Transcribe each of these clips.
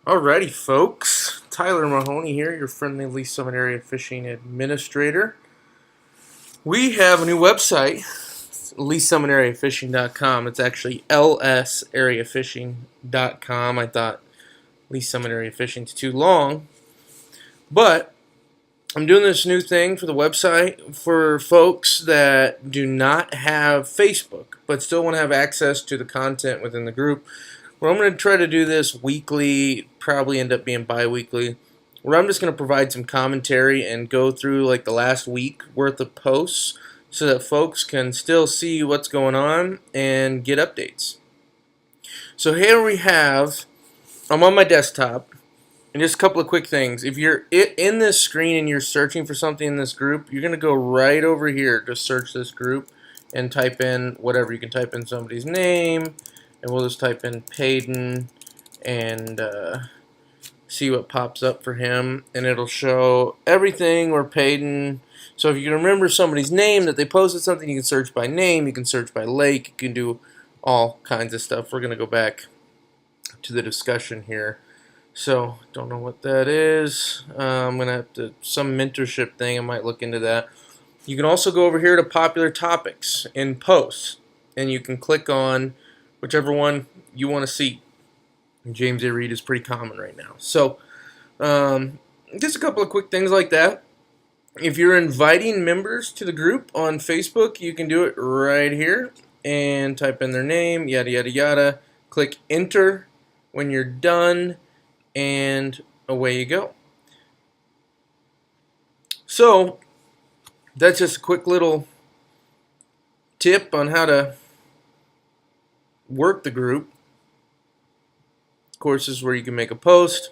Alrighty, folks. Tyler Mahoney here, your friendly Lee Summit Area Fishing Administrator. We have a new website, leesummitAreaFishing.com. It's actually lsareafishing.com. I thought Lee Summit Area Fishing is too long, but I'm doing this new thing for the website for folks that do not have Facebook, but still want to have access to the content within the group. Well, I'm going to try to do this weekly, probably end up being bi-weekly, where I'm just going to provide some commentary and go through like the last week worth of posts so that folks can still see what's going on and get updates. So here we have, I'm on my desktop, and just a couple of quick things. If you're in this screen and you're searching for something in this group, you're going to go right over here to search this group and type in whatever. You can type in somebody's name, and we'll just type in Payton and see what pops up for him, and it'll show everything where Payton. So if you can remember somebody's name that they posted something, you can search by name, you can search by lake, you can do all kinds of stuff. We're going to go back to the discussion here. So don't know what that is. I'm going to have to, some mentorship thing, I might look into that. You can also go over here to popular topics in posts, and you can click on whichever one you want to see. James A. Reed is pretty common right now. So just a couple of quick things like that. If you're inviting members to the group on Facebook, you can do it right here and type in their name, yada yada yada. Click enter when you're done, and away you go. So that's just a quick little tip on how to work the group. Of course, this is where you can make a post.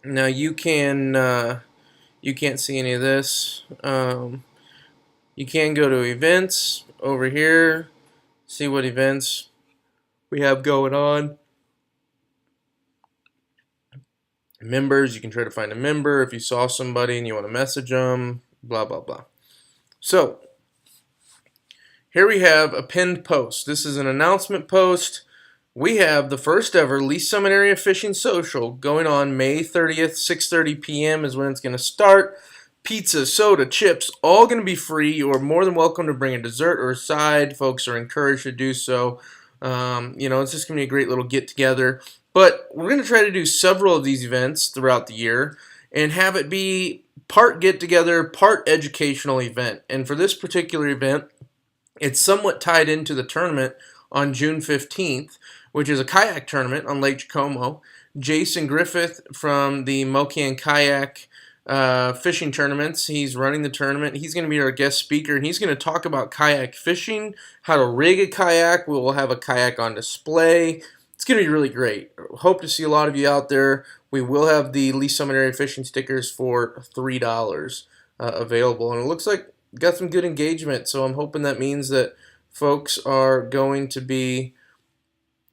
Now you can't see any of this. You can go to events over here, see what events we have going on. Members, you can try to find a member if you saw somebody and you want to message them, blah, blah, blah. So, here we have a pinned post. This is an announcement post. We have the first ever Lee Summit Area Fishing Social going on May 30th, 6:30 p.m. is when it's going to start. Pizza, soda, chips, all going to be free. You are more than welcome to bring a dessert or a side. Folks are encouraged to do so. It's just going to be a great little get-together. But we're going to try to do several of these events throughout the year and have it be part get-together, part educational event. And for this particular event, it's somewhat tied into the tournament on June 15th, which is a kayak tournament on Lake Jacomo. Jason Griffith from the Mocan Kayak fishing tournaments, he's running the tournament. He's going to be our guest speaker, and he's going to talk about kayak fishing, how to rig a kayak. We will have a kayak on display. It's going to be really great. Hope to see a lot of you out there. We will have the Lee Summit Area Fishing stickers for $3 available, and it looks like got some good engagement, so I'm hoping that means that folks are going to be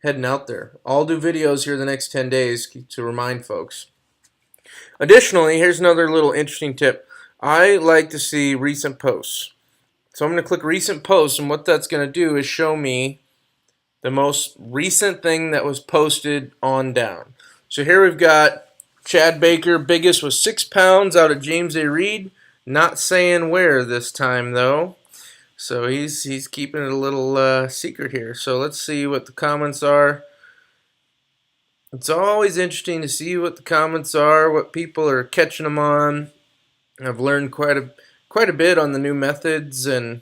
heading out there. I'll do videos here the next 10 days to remind folks. Additionally, here's another little interesting tip. I like to see recent posts. So I'm going to click recent posts, and what that's going to do is show me the most recent thing that was posted on down. So here we've got Chad Baker, biggest was 6 pounds out of James A. Reed. Not saying where this time though. So he's keeping it a little secret here. So let's see what the comments are. It's always interesting to see what the comments are, what people are catching them on. I've learned quite a bit on the new methods and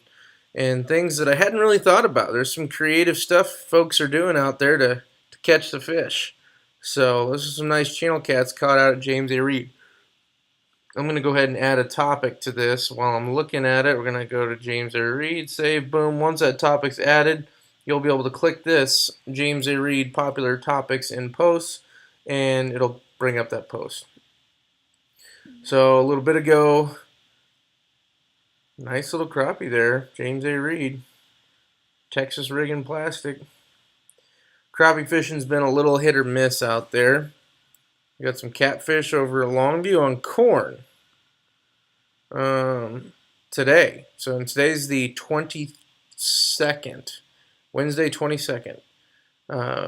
things that I hadn't really thought about. There's some creative stuff folks are doing out there to catch the fish. So this is some nice channel cats caught out at James A. Reed. I'm going to go ahead and add a topic to this. While I'm looking at it, we're going to go to James A. Reed, save, boom. Once that topic's added, you'll be able to click this, James A. Reed popular topics in posts, and it'll bring up that post. So a little bit ago, nice little crappie there, James A. Reed, Texas rig and plastic. Crappie fishing's been a little hit or miss out there. We got some catfish over at Longview on corn today. So today's the 22nd, Wednesday 22nd,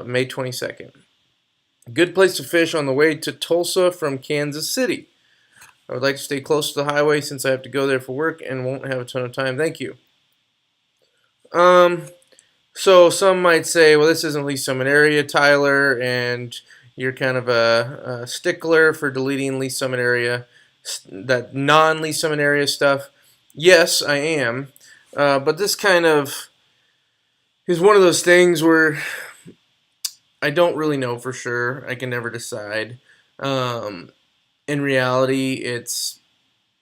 May 22nd. Good place to fish on the way to Tulsa from Kansas City. I would like to stay close to the highway since I have to go there for work and won't have a ton of time. Thank you. Um, so some might say, well, this isn't Lee Summit area, Tyler, and you're kind of a stickler for deleting Lee Summit area, that non-Lee Summit area stuff. Yes, I am. But this kind of is one of those things where I don't really know for sure. I can never decide. Um, in reality, it's,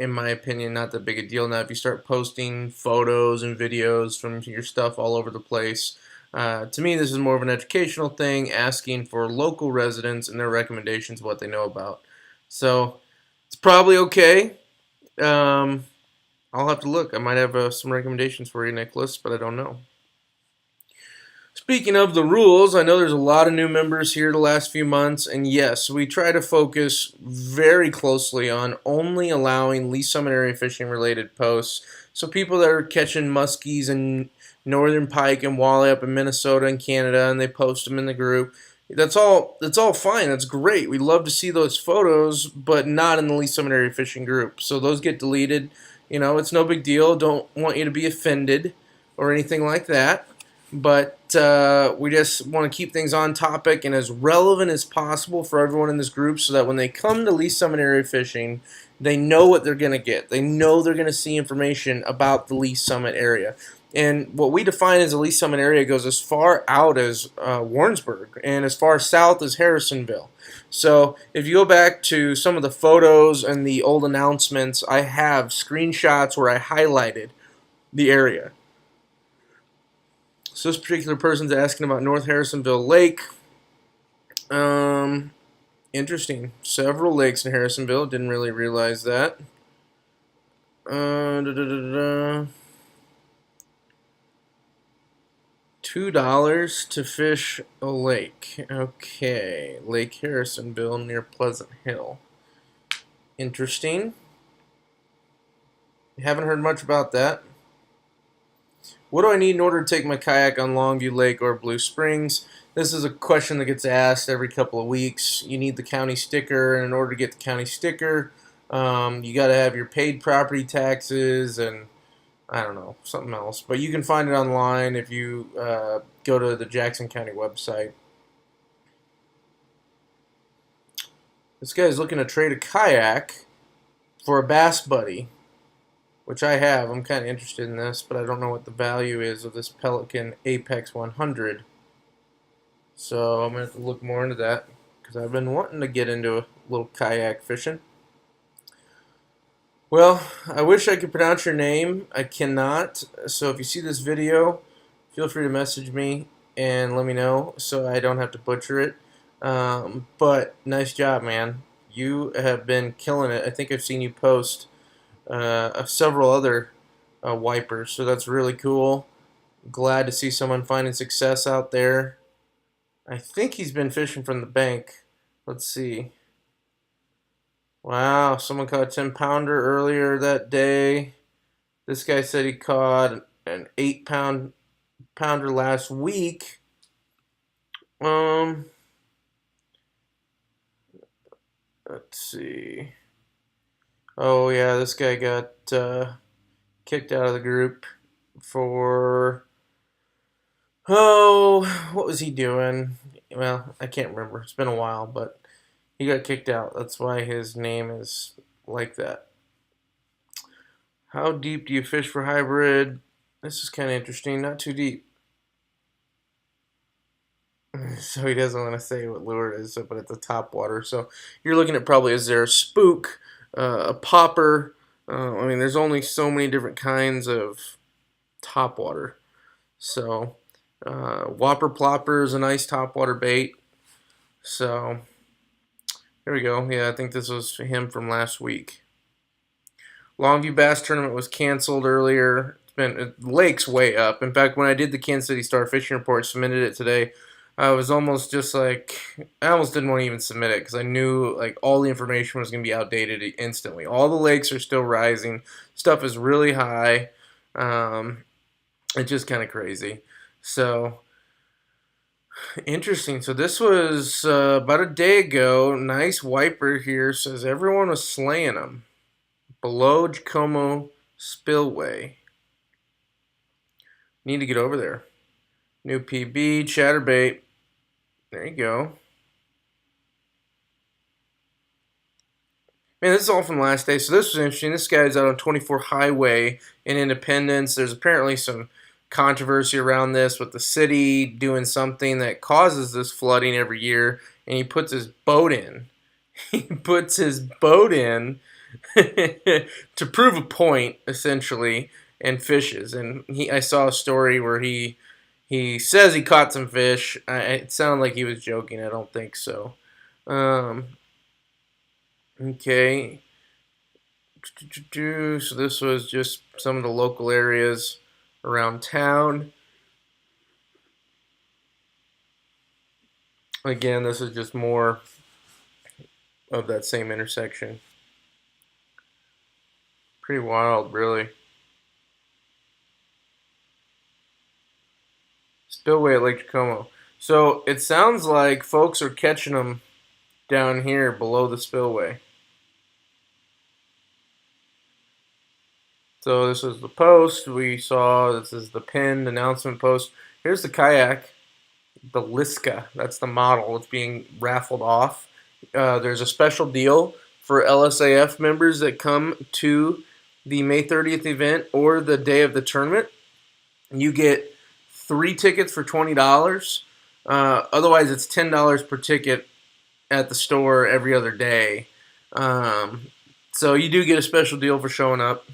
in my opinion, not that big a deal. Now, if you start posting photos and videos from your stuff all over the place, to me, this is more of an educational thing, asking for local residents and their recommendations of what they know about. So it's probably okay. Um, I'll have to look. I might have some recommendations for you, Nicholas, but I don't know. Speaking of the rules, I know there's a lot of new members here the last few months, and yes, we try to focus very closely on only allowing Lee Summit area fishing related posts. So people that are catching muskies and northern pike and walleye up in Minnesota and Canada, and they post them in the group. That's all fine. That's great. We love to see those photos, but not in the Lee Summit area fishing group. So those get deleted. You know, it's no big deal. Don't want you to be offended or anything like that. But we just want to keep things on topic and as relevant as possible for everyone in this group so that when they come to Lee Summit area fishing, they know what they're going to get. They know they're going to see information about the Lee Summit area. And what we define as the Lee Summit area goes as far out as Warrensburg and as far south as Harrisonville. So if you go back to some of the photos and the old announcements, I have screenshots where I highlighted the area. So this particular person's asking about North Harrisonville Lake. Interesting. Several lakes in Harrisonville. Didn't really realize that. $2 to fish a lake. Okay. Lake Harrisonville near Pleasant Hill. Interesting. Haven't heard much about that. What do I need in order to take my kayak on Longview Lake or Blue Springs? This is a question that gets asked every couple of weeks. You need the county sticker, and in order to get the county sticker, you got to have your paid property taxes and I don't know, something else. But you can find it online if you go to the Jackson County website. This guy's looking to trade a kayak for a bass buddy, which I have. I'm kind of interested in this, but I don't know what the value is of this Pelican Apex 100. So I'm going to have to look more into that because I've been wanting to get into a little kayak fishing. Well, I wish I could pronounce your name. I cannot. So if you see this video, feel free to message me and let me know so I don't have to butcher it. But nice job, man. You have been killing it. I think I've seen you post several other wipers, so that's really cool. Glad to see someone finding success out there. I think he's been fishing from the bank. Let's see. Wow, someone caught a 10-pounder earlier that day. This guy said he caught an 8-pounder last week. Let's see. Oh yeah, this guy got kicked out of the group for, what was he doing? Well, I can't remember. It's been a while, but he got kicked out. That's why his name is like that. How deep do you fish for hybrid? This is kind of interesting. Not too deep. So he doesn't want to say what lure it is, but at the top water. So you're looking at probably, is there a spook, a popper? I mean, there's only so many different kinds of top water. So whopper plopper is a nice top water bait. So there we go. Yeah, I think this was him from last week. Longview Bass Tournament was canceled earlier. Lake's way up. In fact, when I did the Kansas City Star Fishing Report, submitted it today, I was almost just like, I almost didn't want to even submit it because I knew like all the information was going to be outdated instantly. All the lakes are still rising. Stuff is really high. It's just kind of crazy. So Interesting. So this was about a day ago. Nice wiper here. Says everyone was slaying them below Jacomo Spillway. Need to get over there. New PB, chatterbait. There you go. Man, this is all from last day. So this was interesting. This guy's out on 24 Highway in Independence. There's apparently some controversy around this with the city doing something that causes this flooding every year, and he puts his boat in. He puts his boat in to prove a point, essentially, and fishes. And I saw a story where he says he caught some fish. It sounded like he was joking. I don't think so. Okay. So this was just some of the local areas around town. Again, this is just more of that same intersection. Pretty wild, really. Spillway at Lake Jacomo. So it sounds like folks are catching them down here below the spillway. So this is the post we saw. This is the pinned announcement post. Here's the kayak, the Liska. That's the model. It's being raffled off. There's a special deal for LSAF members that come to the May 30th event or the day of the tournament. You get 3 tickets for $20. Otherwise, it's $10 per ticket at the store every other day. So you do get a special deal for showing up.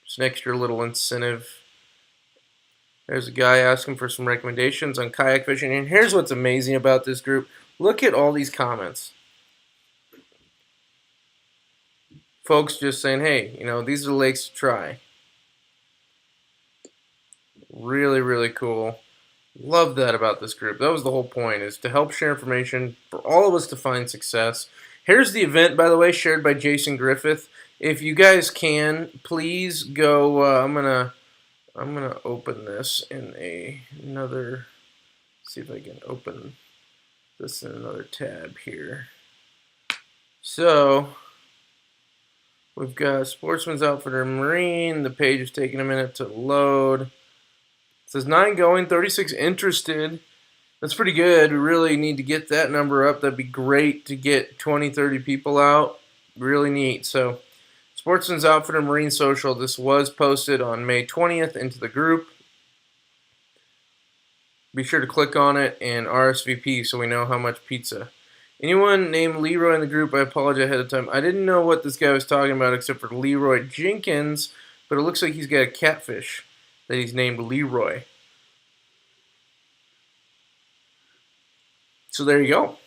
It's an extra little incentive. There's a guy asking for some recommendations on kayak fishing. And here's what's amazing about this group. Look at all these comments. Folks just saying, hey, these are the lakes to try. Really, really cool. Love that about this group. That was the whole point, is to help share information for all of us to find success. Here's the event, by the way, shared by Jason Griffith. If you guys can, please go. I'm gonna open this in another. See if I can open this in another tab here. So we've got Sportsman's Outfitter Marine. The page is taking a minute to load. It says 9 going, 36 interested. That's pretty good. We really need to get that number up. That'd be great to get 20, 30 people out. Really neat. So Sportsman's Outfitter Marine Social. This was posted on May 20th into the group. Be sure to click on it and RSVP so we know how much pizza. Anyone named Leroy in the group, I apologize ahead of time. I didn't know what this guy was talking about except for Leroy Jenkins, but it looks like he's got a catfish that he's named Leroy. So there you go.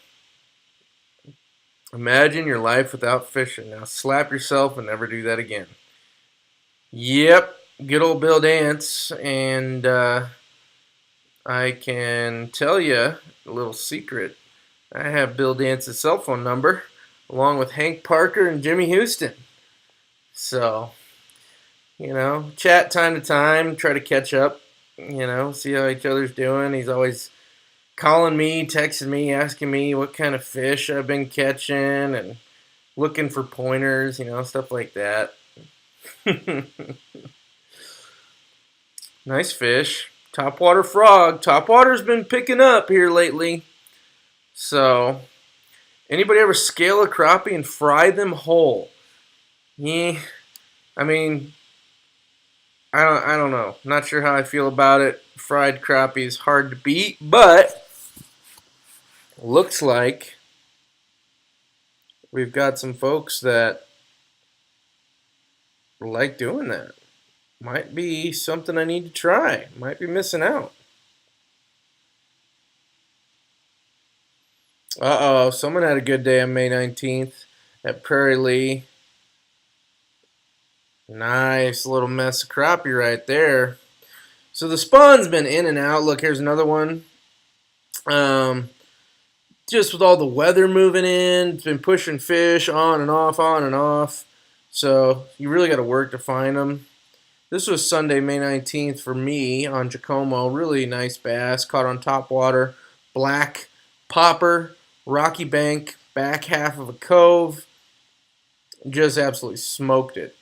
Imagine your life without fishing. Now slap yourself and never do that again. Yep, good old Bill Dance. And I can tell you a little secret. I have Bill Dance's cell phone number along with Hank Parker and Jimmy Houston. So, chat time to time, try to catch up, see how each other's doing. He's always calling me, texting me, asking me what kind of fish I've been catching and looking for pointers, stuff like that. Nice fish. Topwater frog. Topwater's been picking up here lately. So, anybody ever scale a crappie and fry them whole? Yeah, I mean, I don't know. Not sure how I feel about it. Fried crappie is hard to beat, but looks like we've got some folks that like doing that. Might be something I need to try. Might be missing out. Uh-oh, someone had a good day on May 19th at Prairie Lee. Nice little mess of crappie right there. So the spawn's been in and out. Look, here's another one. Just with all the weather moving in, it's been pushing fish on and off, on and off. So you really got to work to find them. This was Sunday, May 19th for me on Jacomo. Really nice bass, caught on top water. black popper, rocky bank, back half of a cove. Just absolutely smoked it.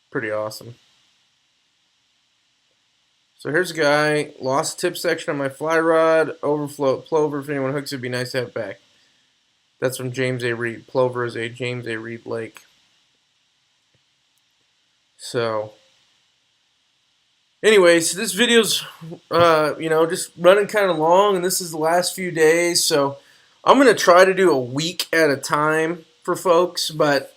Pretty awesome. So here's a guy, lost tip section on my fly rod, overflow plover. If anyone hooks, it'd be nice to have back. That's from James A. Reed. Plover is a James A. Reed lake. So, anyways, this video's, just running kind of long, and this is the last few days. So, I'm going to try to do a week at a time for folks, but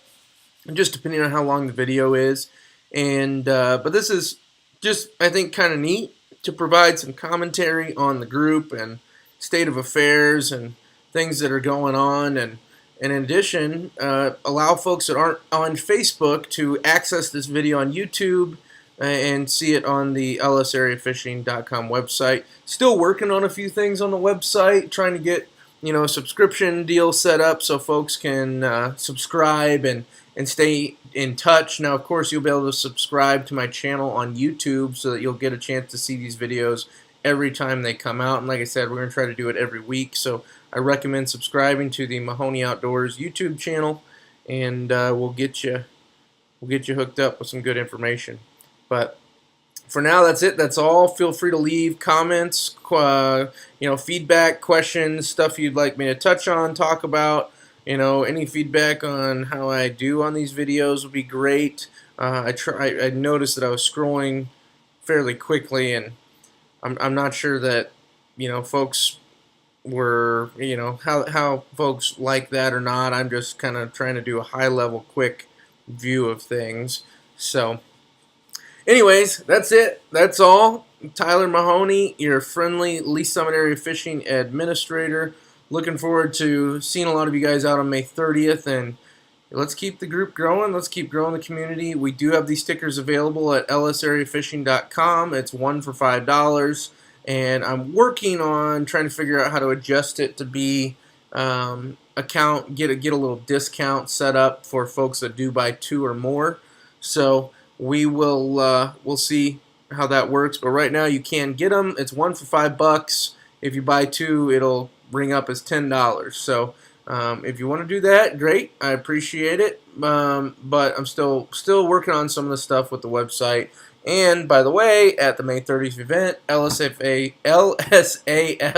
just depending on how long the video is. And but this is just, I think, kind of neat to provide some commentary on the group and state of affairs and things that are going on, and in addition, allow folks that aren't on Facebook to access this video on YouTube and see it on the lsareafishing.com website. Still working on a few things on the website, trying to get a subscription deal set up so folks can subscribe and stay in touch. Now, of course, you'll be able to subscribe to my channel on YouTube so that you'll get a chance to see these videos every time they come out. And like I said, we're going to try to do it every week. So I recommend subscribing to the Mahoney Outdoors YouTube channel, and we'll get you hooked up with some good information. But for now, that's it. That's all. Feel free to leave comments, feedback, questions, stuff you'd like me to touch on, talk about. Any feedback on how I do on these videos would be great. I noticed that I was scrolling fairly quickly, and I'm not sure that folks were how folks like that or not. I'm just kind of trying to do a high level, quick view of things. So, anyways, that's it. That's all. Tyler Mahoney, your friendly Lee Summit Area Fishing Administrator. Looking forward to seeing a lot of you guys out on May 30th, and let's keep the group growing. Let's keep growing the community. We do have these stickers available at lsareafishing.com. It's one for $5, and I'm working on trying to figure out how to adjust it to be get a little discount set up for folks that do buy 2 or more. So we'll see how that works. But right now you can get them. It's 1 for $5. If you buy 2, it'll ring up as $10. So if you want to do that, great. I appreciate it. But I'm still working on some of the stuff with the website. And by the way, at the May 30th event, LSAF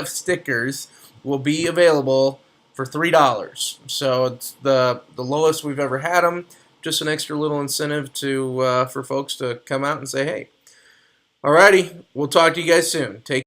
stickers will be available for $3. So it's the lowest we've ever had them. Just an extra little incentive for folks to come out and say, hey. Alrighty, we'll talk to you guys soon. Take